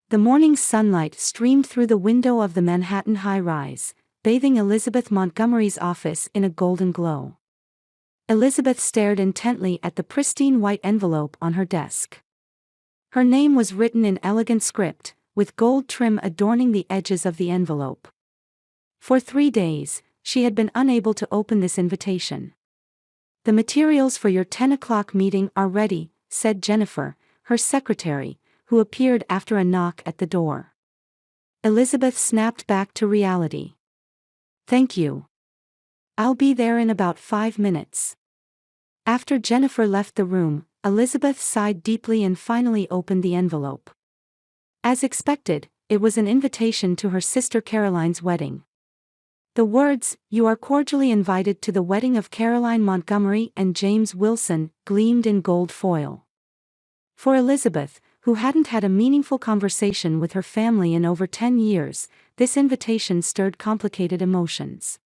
The morning sunlight streamed through the window of the Manhattan high-rise, bathing Elizabeth Montgomery's office in a golden glow. Elizabeth stared intently at the pristine white envelope on her desk. Her name was written in elegant script, with gold trim adorning the edges of the envelope. For 3 days, she had been unable to open this invitation. "The materials for your 10 o'clock meeting are ready," said Jennifer, her secretary, who appeared after a knock at the door. Elizabeth snapped back to reality. "Thank you. I'll be there in about 5 minutes." After Jennifer left the room, Elizabeth sighed deeply and finally opened the envelope. As expected, it was an invitation to her sister Caroline's wedding. The words, "You are cordially invited to the wedding of Caroline Montgomery and James Wilson," gleamed in gold foil. For Elizabeth, who hadn't had a meaningful conversation with her family in over 10 years, this invitation stirred complicated emotions.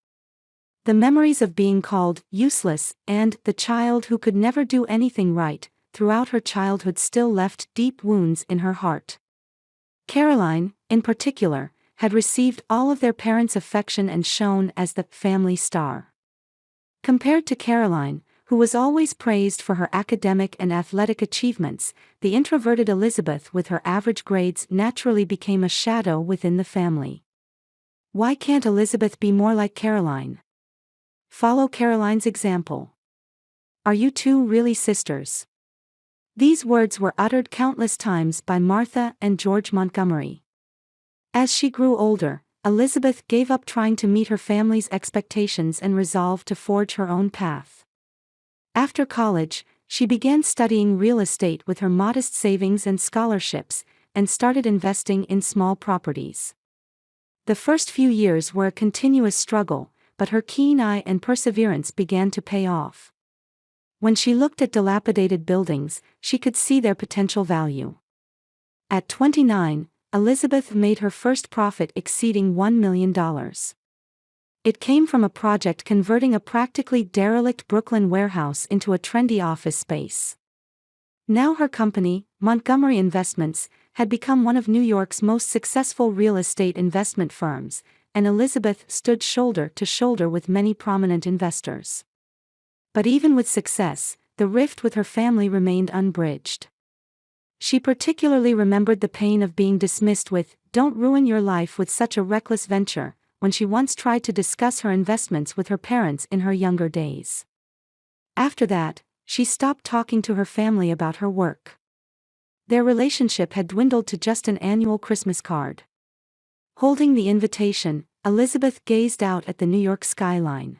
The memories of being called useless and the child who could never do anything right throughout her childhood still left deep wounds in her heart. Caroline, in particular, had received all of their parents' affection and shone as the family star. Compared to Caroline, who was always praised for her academic and athletic achievements, the introverted Elizabeth with her average grades naturally became a shadow within the family. Why can't Elizabeth be more like Caroline? Follow Caroline's example. Are you two really sisters? These words were uttered countless times by Martha and George Montgomery. As she grew older, Elizabeth gave up trying to meet her family's expectations and resolved to forge her own path. After college, she began studying real estate with her modest savings and scholarships, and started investing in small properties. The first few years were a continuous struggle, but her keen eye and perseverance began to pay off. When she looked at dilapidated buildings, she could see their potential value. At 29, Elizabeth made her first profit exceeding $1 million. It came from a project converting a practically derelict Brooklyn warehouse into a trendy office space. Now her company, Montgomery Investments, had become one of New York's most successful real estate investment firms, and Elizabeth stood shoulder to shoulder with many prominent investors. But even with success, the rift with her family remained unbridged. She particularly remembered the pain of being dismissed with, "Don't ruin your life with such a reckless venture," when she once tried to discuss her investments with her parents in her younger days. After that, she stopped talking to her family about her work. Their relationship had dwindled to just an annual Christmas card. Holding the invitation, Elizabeth gazed out at the New York skyline.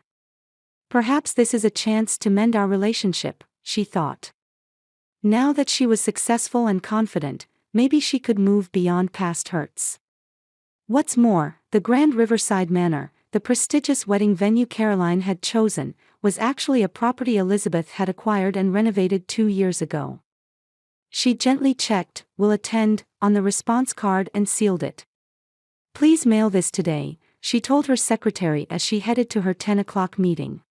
"Perhaps this is a chance to mend our relationship," she thought. Now that she was successful and confident, maybe she could move beyond past hurts. What's more, the Grand Riverside Manor, the prestigious wedding venue Caroline had chosen, was actually a property Elizabeth had acquired and renovated 2 years ago. She gently checked, "Will attend," on the response card and sealed it. "Please mail this today," she told her secretary as she headed to her 10 o'clock meeting.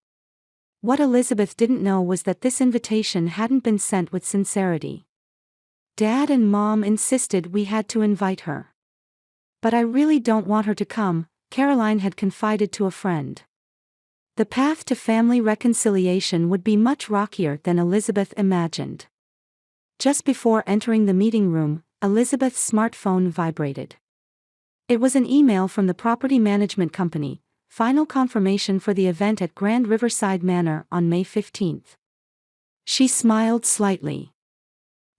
What Elizabeth didn't know was that this invitation hadn't been sent with sincerity. "Dad and Mom insisted we had to invite her. But I really don't want her to come," Caroline had confided to a friend. The path to family reconciliation would be much rockier than Elizabeth imagined. Just before entering the meeting room, Elizabeth's smartphone vibrated. It was an email from the property management company, final confirmation for the event at Grand Riverside Manor on May 15th. She smiled slightly.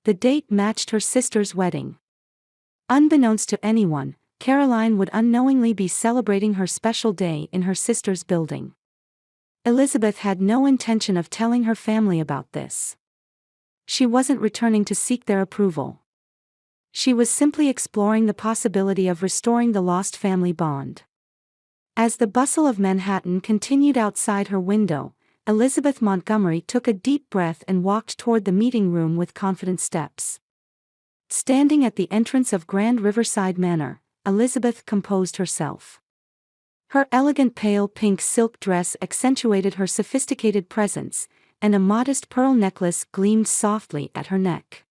The date matched her sister's wedding. Unbeknownst to anyone, Caroline would unknowingly be celebrating her special day in her sister's building. Elizabeth had no intention of telling her family about this. She wasn't returning to seek their approval. She was simply exploring the possibility of restoring the lost family bond. As the bustle of Manhattan continued outside her window, Elizabeth Montgomery took a deep breath and walked toward the meeting room with confident steps. Standing at the entrance of Grand Riverside Manor, Elizabeth composed herself. Her elegant pale pink silk dress accentuated her sophisticated presence, and a modest pearl necklace gleamed softly at her neck.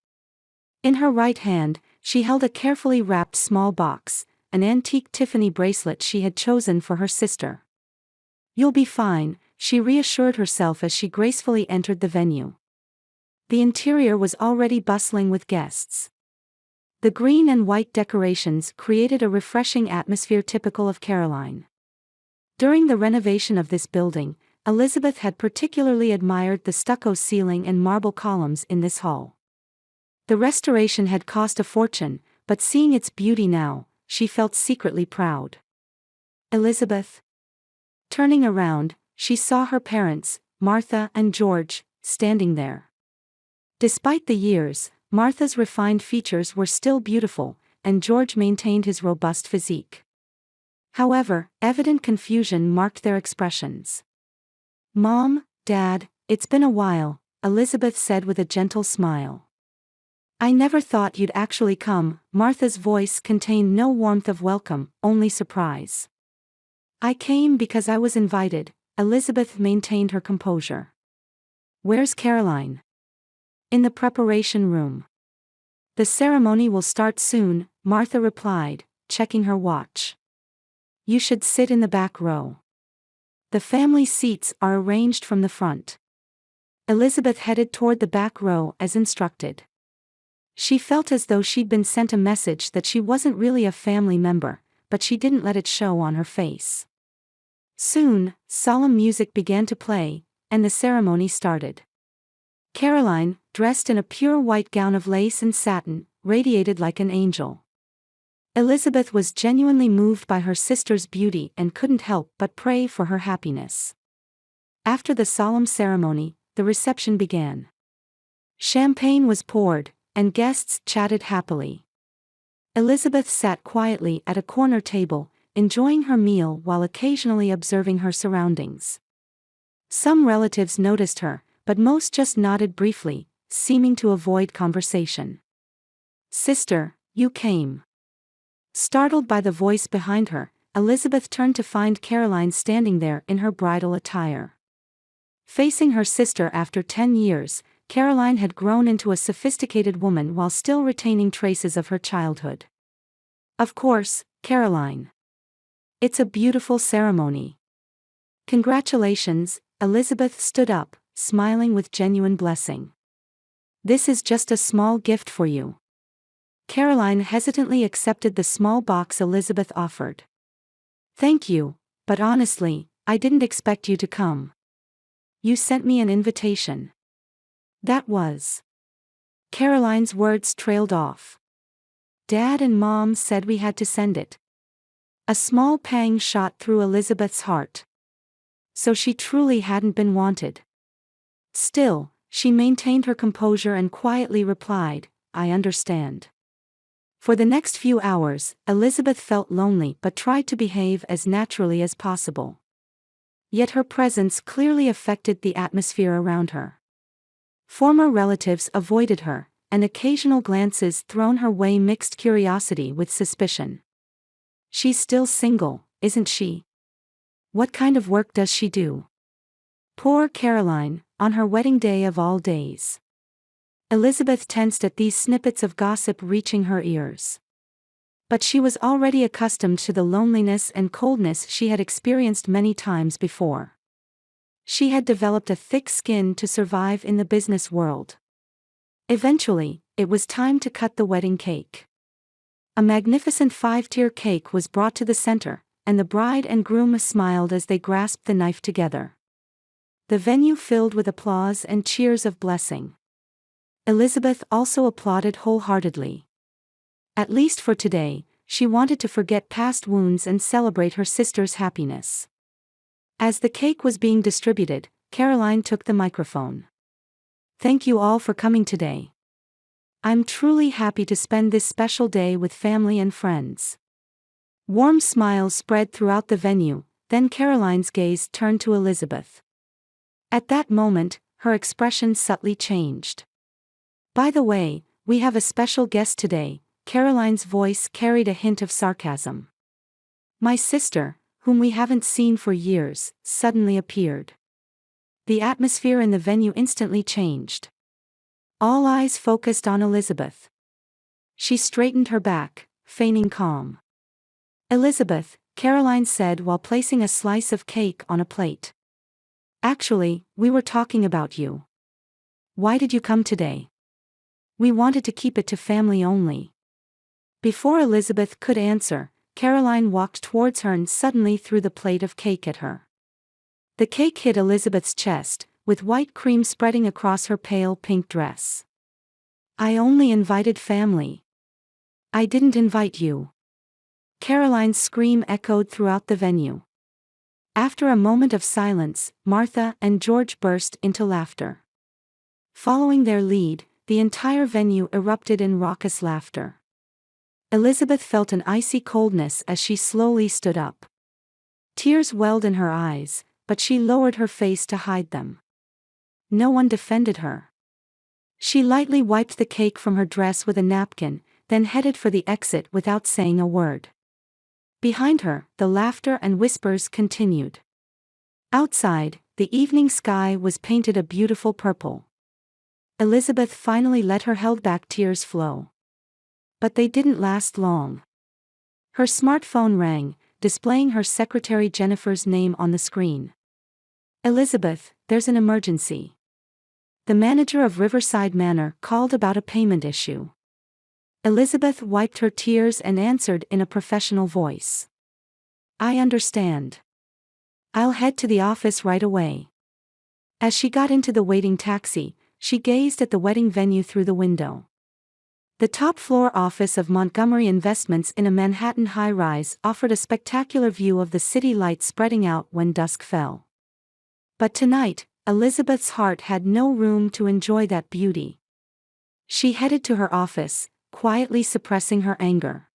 In her right hand, She held a carefully wrapped small box, an antique Tiffany bracelet she had chosen for her sister. "You'll be fine," she reassured herself as she gracefully entered the venue. The interior was already bustling with guests. The green and white decorations created a refreshing atmosphere typical of Caroline. During the renovation of this building, Elizabeth had particularly admired the stucco ceiling and marble columns in this hall. The restoration had cost a fortune, but seeing its beauty now, she felt secretly proud. "Elizabeth?" Turning around, she saw her parents, Martha and George, standing there. Despite the years, Martha's refined features were still beautiful, and George maintained his robust physique. However, evident confusion marked their expressions. "Mom, Dad, it's been a while," Elizabeth said with a gentle smile. "I never thought you'd actually come." Martha's voice contained no warmth of welcome, only surprise. "I came because I was invited," Elizabeth maintained her composure. "Where's Caroline?" "In the preparation room. The ceremony will start soon," Martha replied, checking her watch. "You should sit in the back row. The family seats are arranged from the front." Elizabeth headed toward the back row as instructed. She felt as though she'd been sent a message that she wasn't really a family member, but she didn't let it show on her face. Soon, solemn music began to play, and the ceremony started. Caroline, dressed in a pure white gown of lace and satin, radiated like an angel. Elizabeth was genuinely moved by her sister's beauty and couldn't help but pray for her happiness. After the solemn ceremony, the reception began. Champagne was poured, and guests chatted happily. Elizabeth sat quietly at a corner table, enjoying her meal while occasionally observing her surroundings. Some relatives noticed her, but most just nodded briefly, seeming to avoid conversation. "Sister, you came." Startled by the voice behind her, Elizabeth turned to find Caroline standing there in her bridal attire. Facing her sister after 10 years, Caroline had grown into a sophisticated woman while still retaining traces of her childhood. "Of course, Caroline. It's a beautiful ceremony." "Congratulations," Elizabeth stood up, smiling with genuine blessing. "This is just a small gift for you." Caroline hesitantly accepted the small box Elizabeth offered. "Thank you, but honestly, I didn't expect you to come. You sent me an invitation." "That was..." Caroline's words trailed off. "Dad and Mom said we had to send it." A small pang shot through Elizabeth's heart. So she truly hadn't been wanted. Still, she maintained her composure and quietly replied, "I understand." For the next few hours, Elizabeth felt lonely but tried to behave as naturally as possible. Yet her presence clearly affected the atmosphere around her. Former relatives avoided her, and occasional glances thrown her way mixed curiosity with suspicion. "She's still single, isn't she? What kind of work does she do?" Poor Caroline, on her wedding day of all days. Elizabeth tensed at these snippets of gossip reaching her ears. But she was already accustomed to the loneliness and coldness she had experienced many times before. She had developed a thick skin to survive in the business world. Eventually, it was time to cut the wedding cake. A magnificent 5-tier cake was brought to the center, and the bride and groom smiled as they grasped the knife together. The venue filled with applause and cheers of blessing. Elizabeth also applauded wholeheartedly. At least for today, she wanted to forget past wounds and celebrate her sister's happiness. As the cake was being distributed, Caroline took the microphone. "Thank you all for coming today. I'm truly happy to spend this special day with family and friends." Warm smiles spread throughout the venue, then Caroline's gaze turned to Elizabeth. At that moment, her expression subtly changed. "By the way, we have a special guest today." Caroline's voice carried a hint of sarcasm. "My sister, whom we haven't seen for years, suddenly appeared." The atmosphere in the venue instantly changed. All eyes focused on Elizabeth. She straightened her back, feigning calm. Elizabeth, Caroline said while placing a slice of cake on a plate. Actually, we were talking about you. Why did you come today? We wanted to keep it to family only. Before Elizabeth could answer, Caroline walked towards her and suddenly threw the plate of cake at her. The cake hit Elizabeth's chest, with white cream spreading across her pale pink dress. I only invited family. I didn't invite you. Caroline's scream echoed throughout the venue. After a moment of silence, Martha and George burst into laughter. Following their lead, the entire venue erupted in raucous laughter. Elizabeth felt an icy coldness as she slowly stood up. Tears welled in her eyes, but she lowered her face to hide them. No one defended her. She lightly wiped the cake from her dress with a napkin, then headed for the exit without saying a word. Behind her, the laughter and whispers continued. Outside, the evening sky was painted a beautiful purple. Elizabeth finally let her held-back tears flow. But they didn't last long. Her smartphone rang, displaying her secretary Jennifer's name on the screen. Elizabeth, there's an emergency. The manager of Riverside Manor called about a payment issue. Elizabeth wiped her tears and answered in a professional voice. I understand. I'll head to the office right away. As she got into the waiting taxi, she gazed at the wedding venue through the window. The top-floor office of Montgomery Investments in a Manhattan high-rise offered a spectacular view of the city lights spreading out when dusk fell. But tonight, Elizabeth's heart had no room to enjoy that beauty. She headed to her office, quietly suppressing her anger.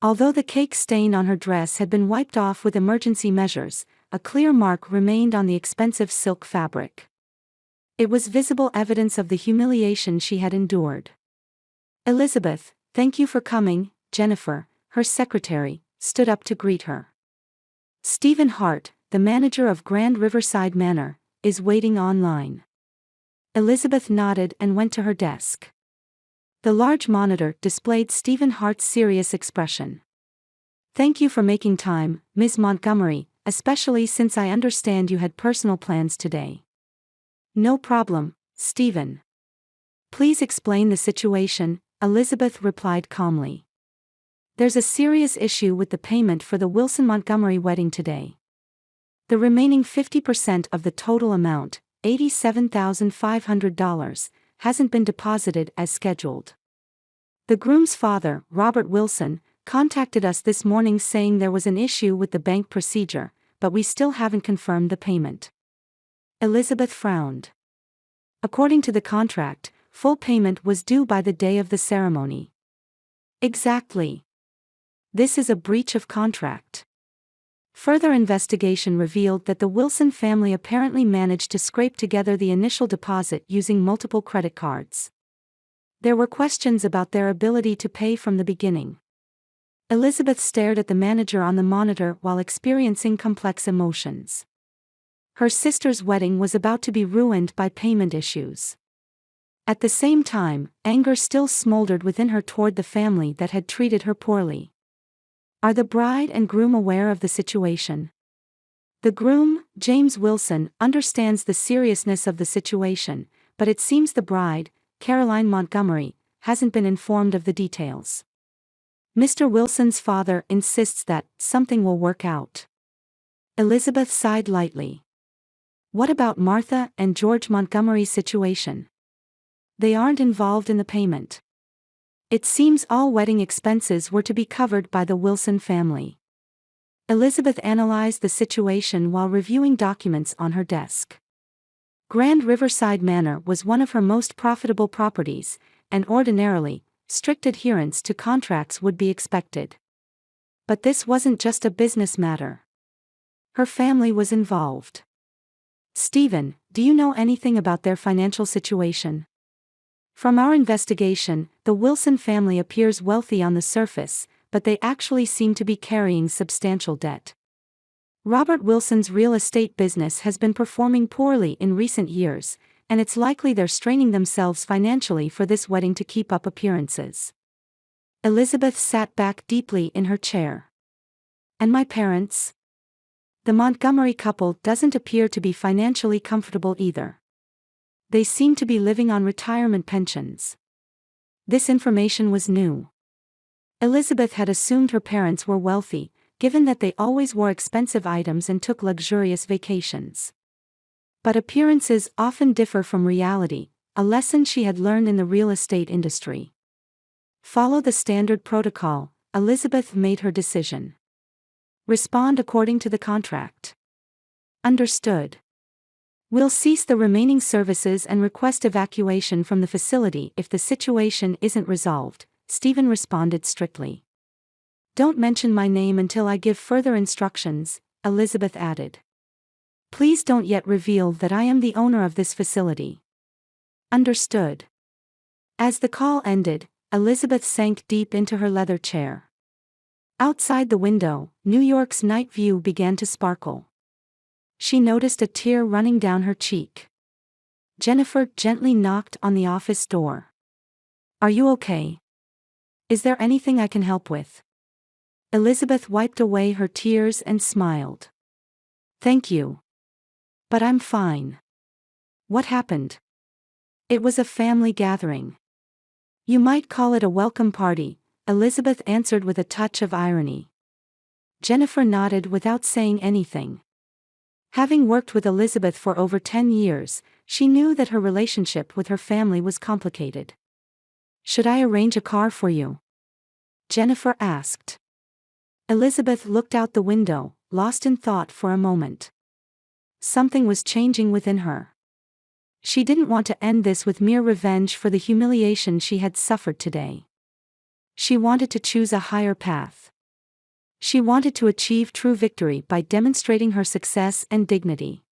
Although the cake stain on her dress had been wiped off with emergency measures, a clear mark remained on the expensive silk fabric. It was visible evidence of the humiliation she had endured. Elizabeth, thank you for coming. Jennifer, her secretary, stood up to greet her. Stephen Hart, the manager of Grand Riverside Manor, is waiting online. Elizabeth nodded and went to her desk. The large monitor displayed Stephen Hart's serious expression. Thank you for making time, Ms. Montgomery, especially since I understand you had personal plans today. No problem, Stephen. Please explain the situation, Elizabeth replied calmly. There's a serious issue with the payment for the Wilson-Montgomery wedding today. The remaining 50% of the total amount, $87,500, hasn't been deposited as scheduled. The groom's father, Robert Wilson, contacted us this morning saying there was an issue with the bank procedure, but we still haven't confirmed the payment. Elizabeth frowned. According to the contract, full payment was due by the day of the ceremony. Exactly. This is a breach of contract. Further investigation revealed that the Wilson family apparently managed to scrape together the initial deposit using multiple credit cards. There were questions about their ability to pay from the beginning. Elizabeth stared at the manager on the monitor while experiencing complex emotions. Her sister's wedding was about to be ruined by payment issues. At the same time, anger still smoldered within her toward the family that had treated her poorly. Are the bride and groom aware of the situation? The groom, James Wilson, understands the seriousness of the situation, but it seems the bride, Caroline Montgomery, hasn't been informed of the details. Mr. Wilson's father insists that something will work out. Elizabeth sighed lightly. What about Martha and George Montgomery's situation? They aren't involved in the payment. It seems all wedding expenses were to be covered by the Wilson family. Elizabeth analyzed the situation while reviewing documents on her desk. Grand Riverside Manor was one of her most profitable properties, and ordinarily, strict adherence to contracts would be expected. But this wasn't just a business matter. Her family was involved. Stephen, do you know anything about their financial situation? From our investigation, the Wilson family appears wealthy on the surface, but they actually seem to be carrying substantial debt. Robert Wilson's real estate business has been performing poorly in recent years, and it's likely they're straining themselves financially for this wedding to keep up appearances. Elizabeth sat back deeply in her chair. And my parents? The Montgomery couple doesn't appear to be financially comfortable either. They seem to be living on retirement pensions. This information was new. Elizabeth had assumed her parents were wealthy, given that they always wore expensive items and took luxurious vacations. But appearances often differ from reality, a lesson she had learned in the real estate industry. Follow the standard protocol, Elizabeth made her decision. Respond according to the contract. Understood. We'll cease the remaining services and request evacuation from the facility if the situation isn't resolved, Stephen responded strictly. Don't mention my name until I give further instructions, Elizabeth added. Please don't yet reveal that I am the owner of this facility. Understood. As the call ended, Elizabeth sank deep into her leather chair. Outside the window, New York's night view began to sparkle. She noticed a tear running down her cheek. Jennifer gently knocked on the office door. Are you okay? Is there anything I can help with? Elizabeth wiped away her tears and smiled. Thank you. But I'm fine. What happened? It was a family gathering. You might call it a welcome party, Elizabeth answered with a touch of irony. Jennifer nodded without saying anything. Having worked with Elizabeth for over 10 years, she knew that her relationship with her family was complicated. Should I arrange a car for you? Jennifer asked. Elizabeth looked out the window, lost in thought for a moment. Something was changing within her. She didn't want to end this with mere revenge for the humiliation she had suffered today. She wanted to choose a higher path. She wanted to achieve true victory by demonstrating her success and dignity.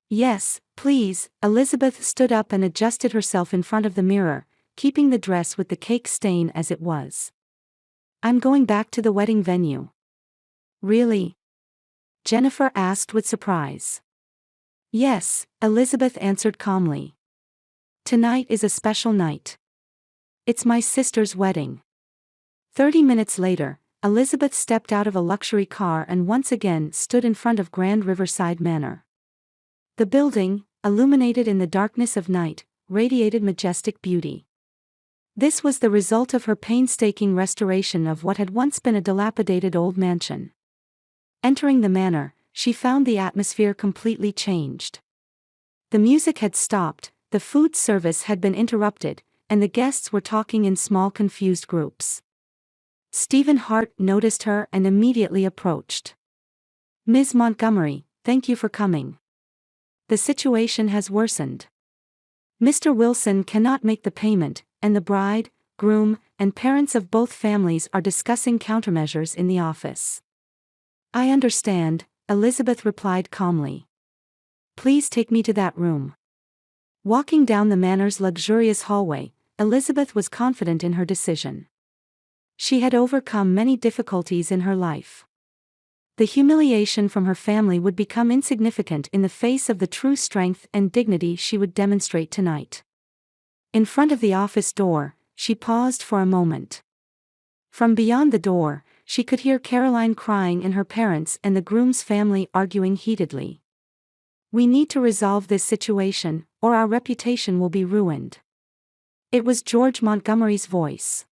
Yes, please, Elizabeth stood up and adjusted herself in front of the mirror, keeping the dress with the cake stain as it was. I'm going back to the wedding venue. Really? Jennifer asked with surprise. Yes, Elizabeth answered calmly. Tonight is a special night. It's my sister's wedding. 30 minutes later, Elizabeth stepped out of a luxury car and once again stood in front of Grand Riverside Manor. The building, illuminated in the darkness of night, radiated majestic beauty. This was the result of her painstaking restoration of what had once been a dilapidated old mansion. Entering the manor, she found the atmosphere completely changed. The music had stopped, the food service had been interrupted, and the guests were talking in small confused groups. Stephen Hart noticed her and immediately approached. Ms. Montgomery, thank you for coming. The situation has worsened. Mr. Wilson cannot make the payment, and the bride, groom, and parents of both families are discussing countermeasures in the office. I understand, Elizabeth replied calmly. Please take me to that room. Walking down the manor's luxurious hallway, Elizabeth was confident in her decision. She had overcome many difficulties in her life. The humiliation from her family would become insignificant in the face of the true strength and dignity she would demonstrate tonight. In front of the office door, she paused for a moment. From beyond the door, she could hear Caroline crying and her parents and the groom's family arguing heatedly. We need to resolve this situation, or our reputation will be ruined. It was George Montgomery's voice.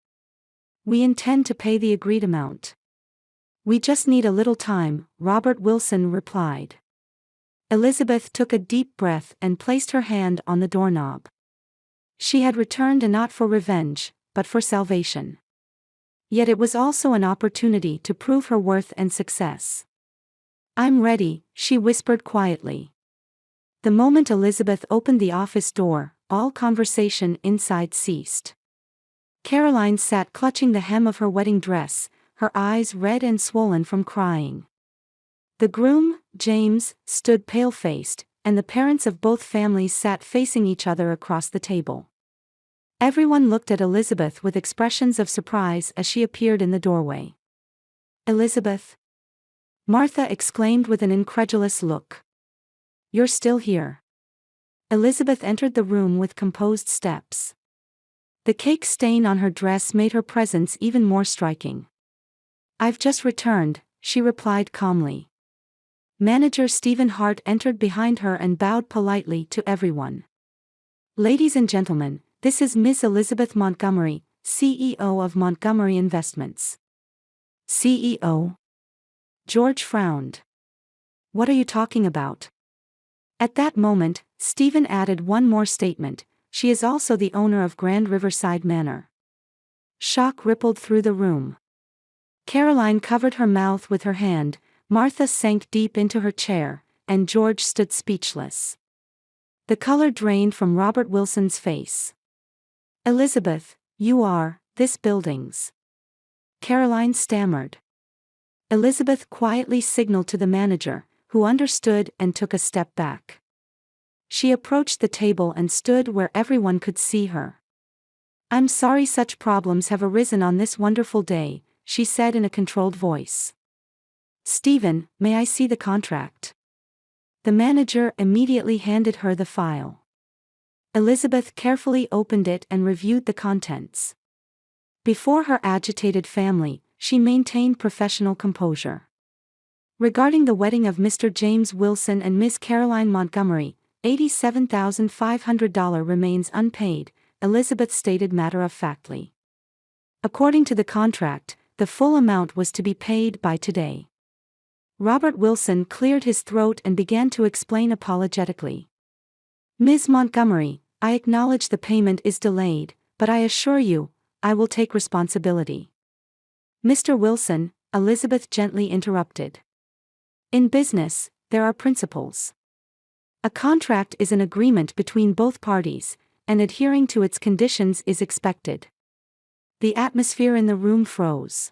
We intend to pay the agreed amount. We just need a little time, Robert Wilson replied. Elizabeth took a deep breath and placed her hand on the doorknob. She had returned not for revenge, but for salvation. Yet it was also an opportunity to prove her worth and success. I'm ready, she whispered quietly. The moment Elizabeth opened the office door, all conversation inside ceased. Caroline sat clutching the hem of her wedding dress, her eyes red and swollen from crying. The groom, James, stood pale-faced, and the parents of both families sat facing each other across the table. Everyone looked at Elizabeth with expressions of surprise as she appeared in the doorway. Elizabeth? Martha exclaimed with an incredulous look. You're still here. Elizabeth entered the room with composed steps. The cake stain on her dress made her presence even more striking. "I've just returned," she replied calmly. Manager Stephen Hart entered behind her and bowed politely to everyone. "Ladies and gentlemen, this is Ms. Elizabeth Montgomery, CEO of Montgomery Investments." "CEO?" George frowned. "What are you talking about?" At that moment, Stephen added one more statement: "She is also the owner of Grand Riverside Manor." Shock rippled through the room. Caroline covered her mouth with her hand, Martha sank deep into her chair, and George stood speechless. The color drained from Robert Wilson's face. "Elizabeth, you are this building's..." Caroline stammered. Elizabeth quietly signaled to the manager, who understood and took a step back. She approached the table and stood where everyone could see her. "I'm sorry such problems have arisen on this wonderful day," she said in a controlled voice. "Stephen, may I see the contract?" The manager immediately handed her the file. Elizabeth carefully opened it and reviewed the contents. Before her agitated family, she maintained professional composure. "Regarding the wedding of Mr. James Wilson and Ms. Caroline Montgomery, $87,500 remains unpaid," Elizabeth stated matter-of-factly. According to the contract, the full amount was to be paid by today. Robert Wilson cleared his throat and began to explain apologetically. "Ms. Montgomery, I acknowledge the payment is delayed, but I assure you, I will take responsibility." "Mr. Wilson," Elizabeth gently interrupted. "In business, there are principles. A contract is an agreement between both parties, and adhering to its conditions is expected." The atmosphere in the room froze.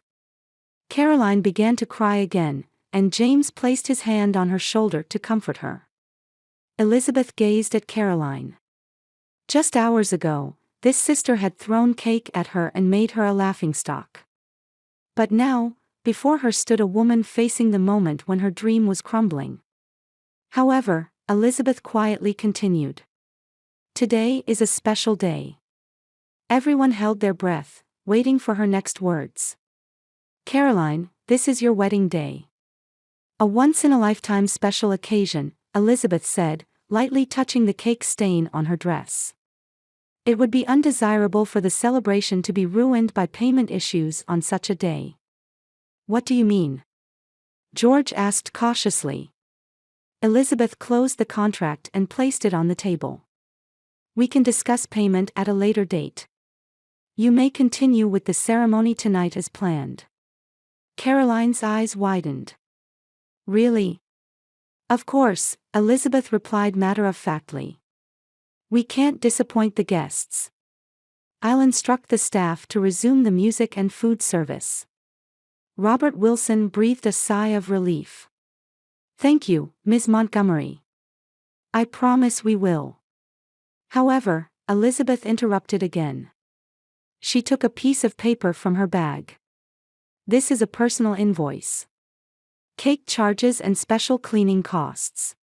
Caroline began to cry again, and James placed his hand on her shoulder to comfort her. Elizabeth gazed at Caroline. Just hours ago, this sister had thrown cake at her and made her a laughingstock. But now, before her stood a woman facing the moment when her dream was crumbling. However, Elizabeth quietly continued. "Today is a special day." Everyone held their breath, waiting for her next words. "Caroline, this is your wedding day. A once-in-a-lifetime special occasion," Elizabeth said, lightly touching the cake stain on her dress. "It would be undesirable for the celebration to be ruined by payment issues on such a day." "What do you mean?" George asked cautiously. Elizabeth closed the contract and placed it on the table. "We can discuss payment at a later date. You may continue with the ceremony tonight as planned." Caroline's eyes widened. "Really?" "Of course," Elizabeth replied matter-of-factly. "We can't disappoint the guests. I'll instruct the staff to resume the music and food service." Robert Wilson breathed a sigh of relief. "Thank you, Ms. Montgomery. I promise we will." However, Elizabeth interrupted again. She took a piece of paper from her bag. "This is a personal invoice. Cake charges and special cleaning costs.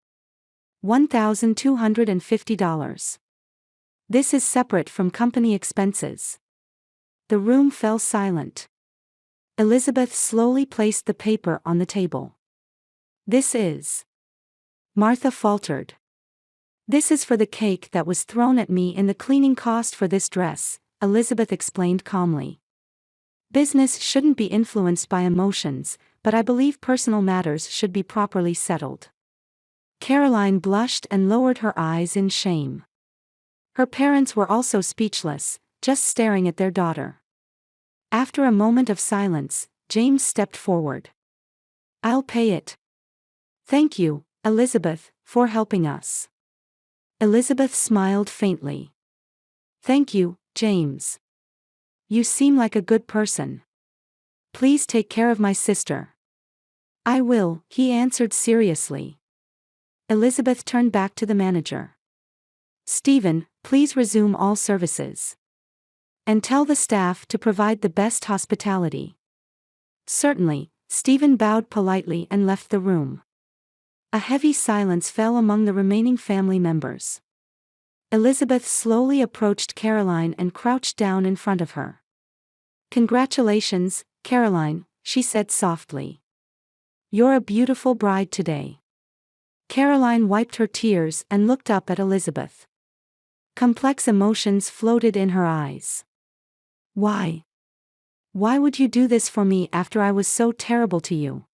$1,250. This is separate from company expenses." The room fell silent. Elizabeth slowly placed the paper on the table. "This is..." Martha faltered. "This is for the cake that was thrown at me and the cleaning cost for this dress," Elizabeth explained calmly. "Business shouldn't be influenced by emotions, but I believe personal matters should be properly settled." Caroline blushed and lowered her eyes in shame. Her parents were also speechless, just staring at their daughter. After a moment of silence, James stepped forward. "I'll pay it." "Thank you, Elizabeth, for helping us." Elizabeth smiled faintly. "Thank you, James. You seem like a good person. Please take care of my sister." "I will," he answered seriously. Elizabeth turned back to the manager. "Stephen, please resume all services. And tell the staff to provide the best hospitality." "Certainly," Stephen bowed politely and left the room. A heavy silence fell among the remaining family members. Elizabeth slowly approached Caroline and crouched down in front of her. "Congratulations, Caroline," she said softly. "You're a beautiful bride today." Caroline wiped her tears and looked up at Elizabeth. Complex emotions floated in her eyes. "Why? Why would you do this for me after I was so terrible to you?"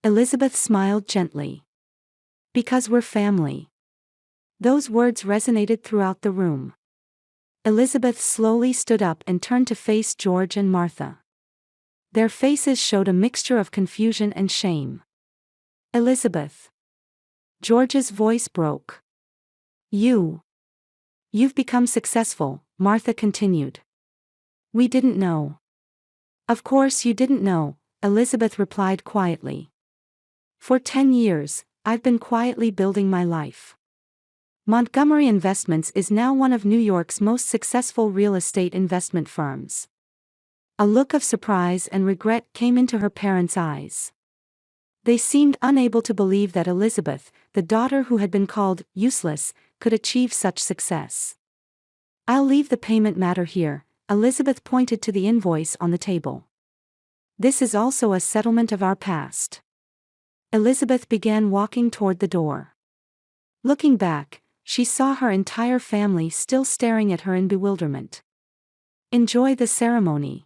Elizabeth smiled gently. "Because we're family." Those words resonated throughout the room. Elizabeth slowly stood up and turned to face George and Martha. Their faces showed a mixture of confusion and shame. "Elizabeth." George's voice broke. You've become successful," Martha continued. "We didn't know." "Of course you didn't know," Elizabeth replied quietly. "For 10 years, I've been quietly building my life. Montgomery Investments is now one of New York's most successful real estate investment firms." A look of surprise and regret came into her parents' eyes. They seemed unable to believe that Elizabeth, the daughter who had been called useless, could achieve such success. "I'll leave the payment matter here," Elizabeth pointed to the invoice on the table. "This is also a settlement of our past." Elizabeth began walking toward the door. Looking back, she saw her entire family still staring at her in bewilderment. "Enjoy the ceremony.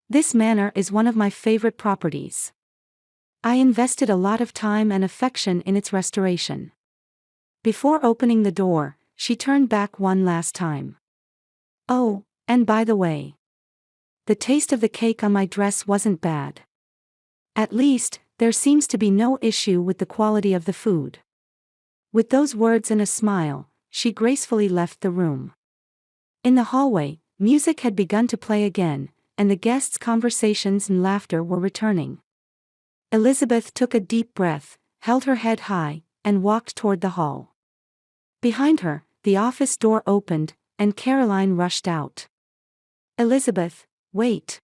This manor is one of my favorite properties. I invested a lot of time and affection in its restoration." Before opening the door, she turned back one last time. "Oh, and by the way, the taste of the cake on my dress wasn't bad. At least, there seems to be no issue with the quality of the food." With those words and a smile, she gracefully left the room. In the hallway, music had begun to play again, and the guests' conversations and laughter were returning. Elizabeth took a deep breath, held her head high, and walked toward the hall. Behind her, the office door opened, and Caroline rushed out. "Elizabeth, wait."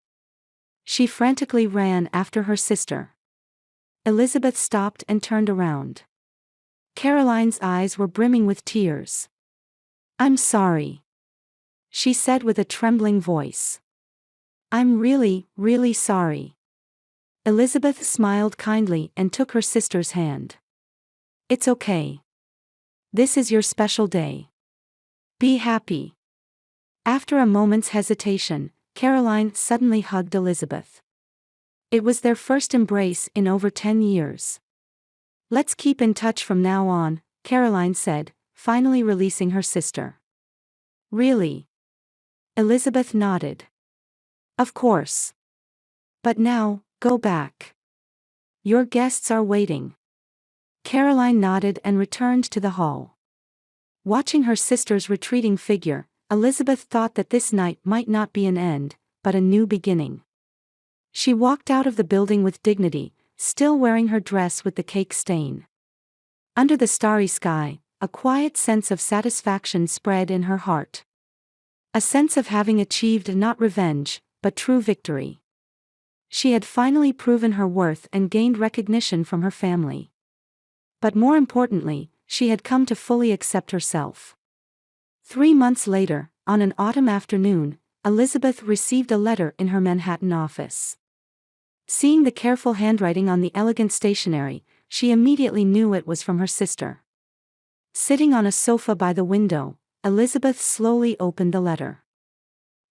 She frantically ran after her sister. Elizabeth stopped and turned around. Caroline's eyes were brimming with tears. "I'm sorry," she said with a trembling voice. "I'm really, really sorry." Elizabeth smiled kindly and took her sister's hand. "It's okay. This is your special day. Be happy." After a moment's hesitation, Caroline suddenly hugged Elizabeth. It was their first embrace in over 10 years. "Let's keep in touch from now on," Caroline said, finally releasing her sister. "Really?" Elizabeth nodded. "Of course. But now, go back. Your guests are waiting." Caroline nodded and returned to the hall. Watching her sister's retreating figure, Elizabeth thought that this night might not be an end, but a new beginning. She walked out of the building with dignity, still wearing her dress with the cake stain. Under the starry sky, a quiet sense of satisfaction spread in her heart. A sense of having achieved not revenge, but true victory. She had finally proven her worth and gained recognition from her family. But more importantly, she had come to fully accept herself. 3 months later, on an autumn afternoon, Elizabeth received a letter in her Manhattan office. Seeing the careful handwriting on the elegant stationery, she immediately knew it was from her sister. Sitting on a sofa by the window, Elizabeth slowly opened the letter.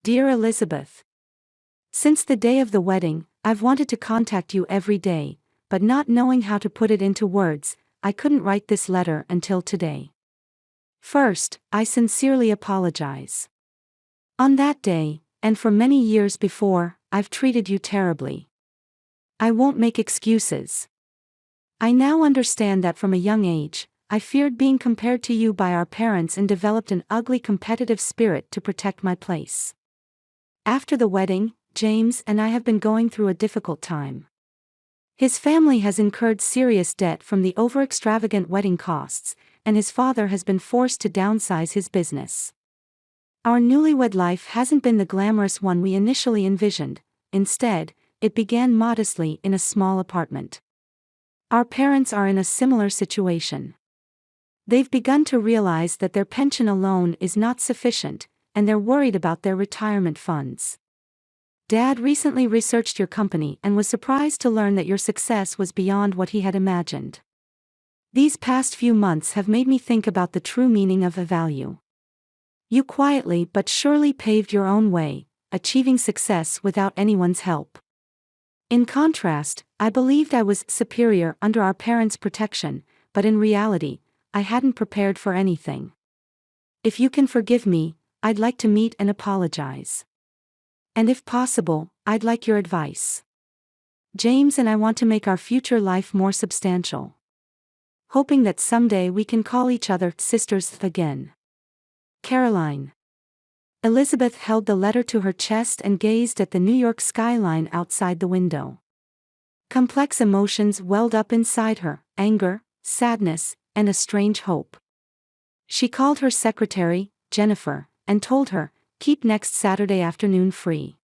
"Dear Elizabeth, since the day of the wedding, I've wanted to contact you every day, but not knowing how to put it into words, I couldn't write this letter until today. First, I sincerely apologize. On that day, and for many years before, I've treated you terribly. I won't make excuses. I now understand that from a young age, I feared being compared to you by our parents and developed an ugly competitive spirit to protect my place. After the wedding, James and I have been going through a difficult time. His family has incurred serious debt from the over-extravagant wedding costs, and his father has been forced to downsize his business. Our newlywed life hasn't been the glamorous one we initially envisioned. Instead, it began modestly in a small apartment. Our parents are in a similar situation. They've begun to realize that their pension alone is not sufficient, and they're worried about their retirement funds. Dad recently researched your company and was surprised to learn that your success was beyond what he had imagined. These past few months have made me think about the true meaning of a value. You quietly but surely paved your own way, achieving success without anyone's help. In contrast, I believed I was superior under our parents' protection, but in reality, I hadn't prepared for anything. If you can forgive me, I'd like to meet and apologize. And if possible, I'd like your advice. James and I want to make our future life more substantial. Hoping that someday we can call each other sisters again. Caroline. Elizabeth held the letter to her chest and gazed at the New York skyline outside the window. Complex emotions welled up inside her: anger, sadness, and a strange hope. She called her secretary, Jennifer, and told her, "Keep next Saturday afternoon free."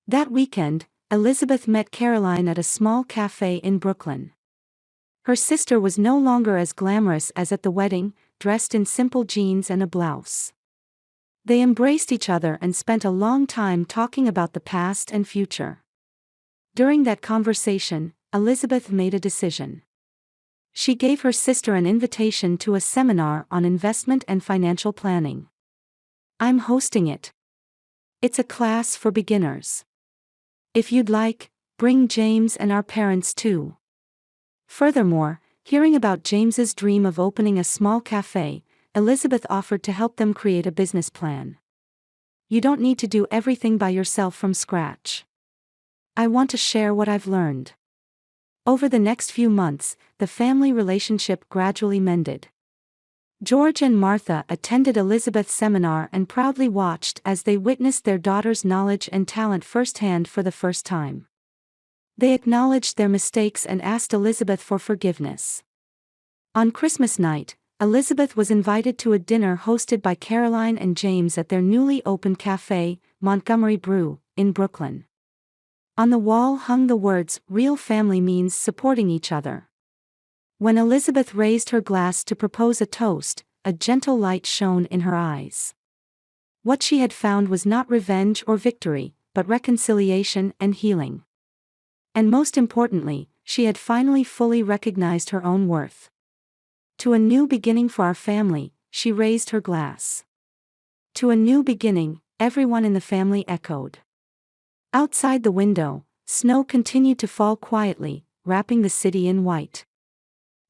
That weekend, Elizabeth met Caroline at a small cafe in Brooklyn. Her sister was no longer as glamorous as at the wedding, dressed in simple jeans and a blouse. They embraced each other and spent a long time talking about the past and future. During that conversation, Elizabeth made a decision. She gave her sister an invitation to a seminar on investment and financial planning. "I'm hosting it. It's a class for beginners. If you'd like, bring James and our parents too." Furthermore, hearing about James's dream of opening a small cafe, Elizabeth offered to help them create a business plan. "You don't need to do everything by yourself from scratch. I want to share what I've learned." Over the next few months, the family relationship gradually mended. George and Martha attended Elizabeth's seminar and proudly watched as they witnessed their daughter's knowledge and talent firsthand for the first time. They acknowledged their mistakes and asked Elizabeth for forgiveness. On Christmas night, Elizabeth was invited to a dinner hosted by Caroline and James at their newly opened cafe, Montgomery Brew, in Brooklyn. On the wall hung the words, "Real family means supporting each other." When Elizabeth raised her glass to propose a toast, a gentle light shone in her eyes. What she had found was not revenge or victory, but reconciliation and healing. And most importantly, she had finally fully recognized her own worth. "To a new beginning for our family," she raised her glass. "To a new beginning," everyone in the family echoed. Outside the window, snow continued to fall quietly, wrapping the city in white.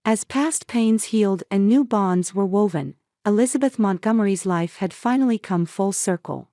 As past pains healed and new bonds were woven, Elizabeth Montgomery's life had finally come full circle.